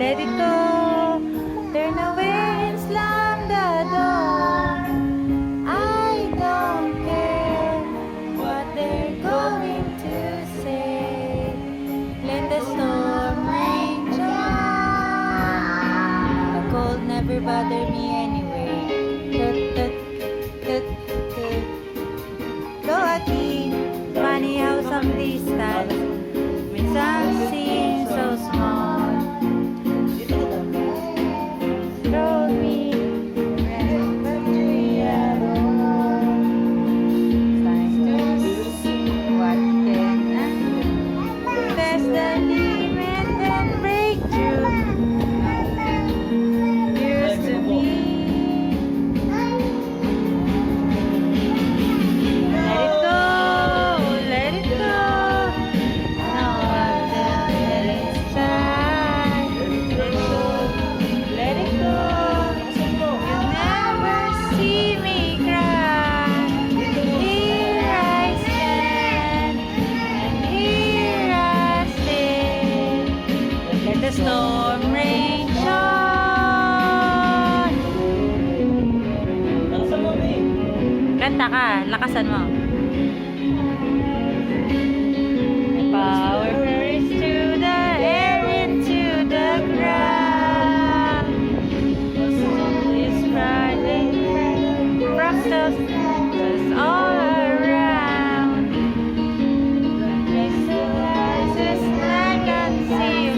Let it go. Turn away and slam the door. I don't care what they're going to say. Let the storm rage on. The cold never bothered me anyway. Tut, tut, tut, tut. Though I keep funny how some distance minsan seems so small. Throw me but we are trying to see what can undo. Test the limit and break through. Here's to me. Let it go. No other let it start. Let it go. You'll never see me cry. Here I stand, and here I stay. Let the storm rage on. Kanta ka, lakasan mo. Power flows through the air into the ground. It's Friday, fractals all around. Crystallizes like I see you.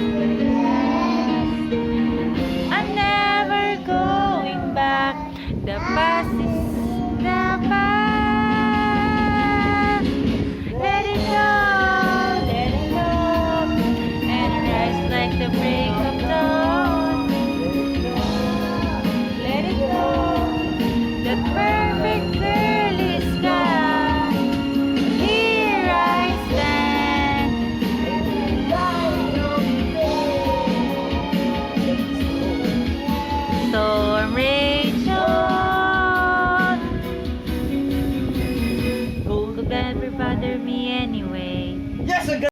I'm never going back. The past is the past. Let it go, and rise like the break of dawn. Let it go, the